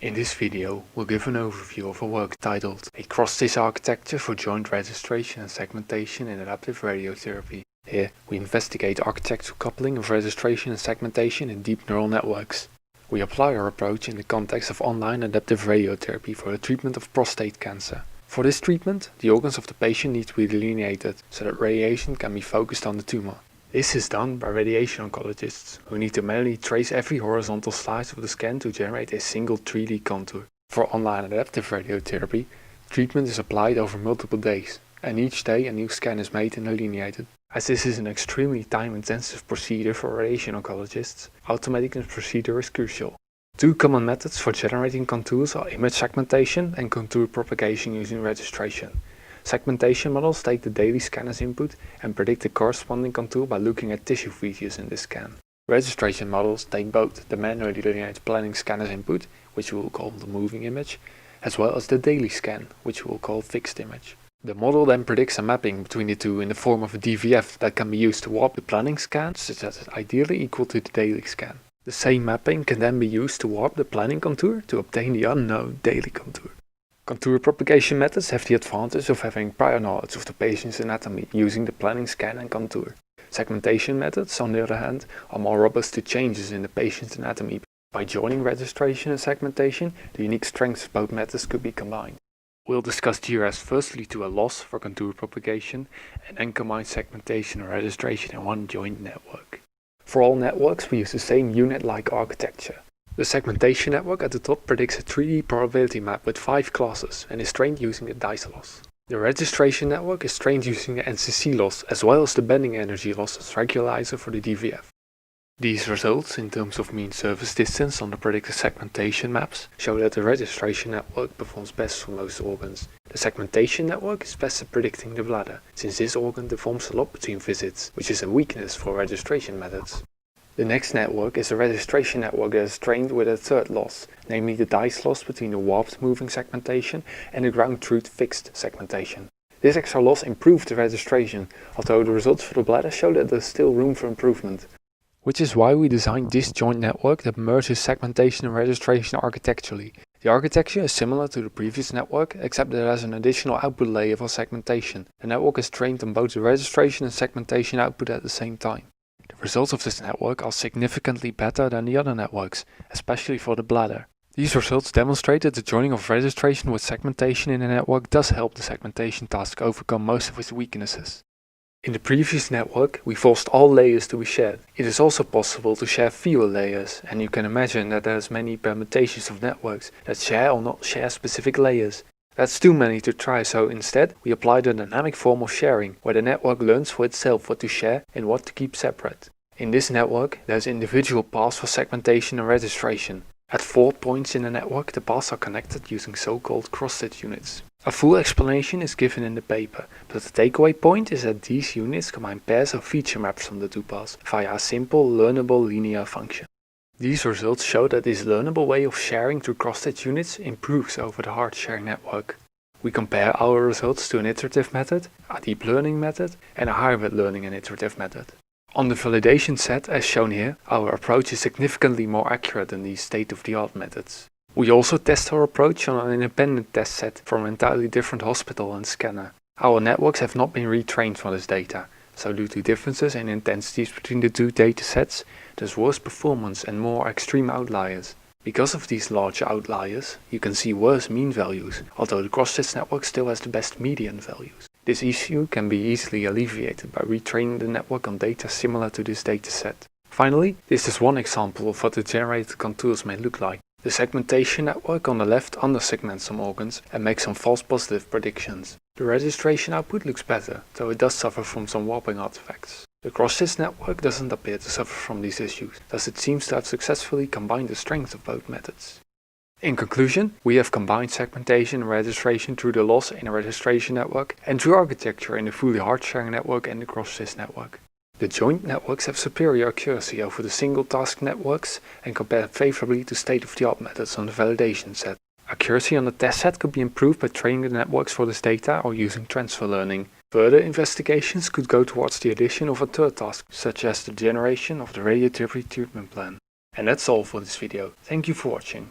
In this video, we'll give an overview of a work titled A Cross-Stitch Architecture for Joint Registration and Segmentation in Adaptive Radiotherapy. Here, we investigate architectural coupling of registration and segmentation in deep neural networks. We apply our approach in the context of online adaptive radiotherapy for the treatment of prostate cancer. For this treatment, the organs of the patient need to be delineated so that radiation can be focused on the tumor. This is done by radiation oncologists, who need to manually trace every horizontal slice of the scan to generate a single 3D contour. For online adaptive radiotherapy, treatment is applied over multiple days, and each day a new scan is made and delineated. As this is an extremely time-intensive procedure for radiation oncologists, automating this procedure is crucial. Two common methods for generating contours are image segmentation and contour propagation using registration. Segmentation models take the daily scan as input and predict the corresponding contour by looking at tissue features in this scan. Registration models take both the manually delineated planning scan as input, which we will call the moving image, as well as the daily scan, which we will call fixed image. The model then predicts a mapping between the two in the form of a DVF that can be used to warp the planning scan such that it's ideally equal to the daily scan. The same mapping can then be used to warp the planning contour to obtain the unknown daily contour. Contour propagation methods have the advantage of having prior knowledge of the patient's anatomy using the planning scan and contour. Segmentation methods, on the other hand, are more robust to changes in the patient's anatomy. By joining registration and segmentation, the unique strengths of both methods could be combined. We'll discuss JRS firstly to a loss for contour propagation, and then combine segmentation and registration in one joint network. For all networks, we use the same unit-like architecture. The segmentation network at the top predicts a 3D probability map with 5 classes and is trained using the dice loss. The registration network is trained using the NCC loss as well as the bending energy loss as regulator for the DVF. These results, in terms of mean surface distance on the predicted segmentation maps, show that the registration network performs best for most organs. The segmentation network is best at predicting the bladder, since this organ deforms a lot between visits, which is a weakness for registration methods. The next network is a registration network that is trained with a third loss, namely the dice loss between the warped moving segmentation and the ground truth fixed segmentation. This extra loss improved the registration, although the results for the bladder show that there is still room for improvement. Which is why we designed this joint network that merges segmentation and registration architecturally. The architecture is similar to the previous network, except that it has an additional output layer for segmentation. The network is trained on both the registration and segmentation output at the same time. The results of this network are significantly better than the other networks, especially for the bladder. These results demonstrate that the joining of registration with segmentation in a network does help the segmentation task overcome most of its weaknesses. In the previous network, we forced all layers to be shared. It is also possible to share fewer layers, and you can imagine that there's many permutations of networks that share or not share specific layers. That's too many to try, so instead we applied a dynamic form of sharing, where the network learns for itself what to share and what to keep separate. In this network, there's individual paths for segmentation and registration. At 4 points in the network, the paths are connected using so-called cross-stitch units. A full explanation is given in the paper, but the takeaway point is that these units combine pairs of feature maps from the two paths via a simple, learnable linear function. These results show that this learnable way of sharing through cross-stitch units improves over the hard sharing network. We compare our results to an iterative method, a deep learning method, and a hybrid learning and iterative method. On the validation set, as shown here, our approach is significantly more accurate than these state-of-the-art methods. We also test our approach on an independent test set from an entirely different hospital and scanner. Our networks have not been retrained for this data, so due to differences in intensities between the two datasets, there's worse performance and more extreme outliers. Because of these larger outliers, you can see worse mean values, although the cross-stitch network still has the best median values. This issue can be easily alleviated by retraining the network on data similar to this dataset. Finally, this is one example of what the generated contours may look like. The segmentation network on the left undersegments some organs and makes some false positive predictions. The registration output looks better, though it does suffer from some warping artifacts. The cross-stitch network doesn't appear to suffer from these issues, thus it seems to have successfully combined the strengths of both methods. In conclusion, we have combined segmentation and registration through the loss in a registration network and through architecture in the fully hard sharing network and the cross-stitch network. The joint networks have superior accuracy over the single task networks and compare favorably to state-of-the-art methods on the validation set. Accuracy on the test set could be improved by training the networks for this data or using transfer learning. Further investigations could go towards the addition of a third task, such as the generation of the radiotherapy treatment plan. And that's all for this video. Thank you for watching.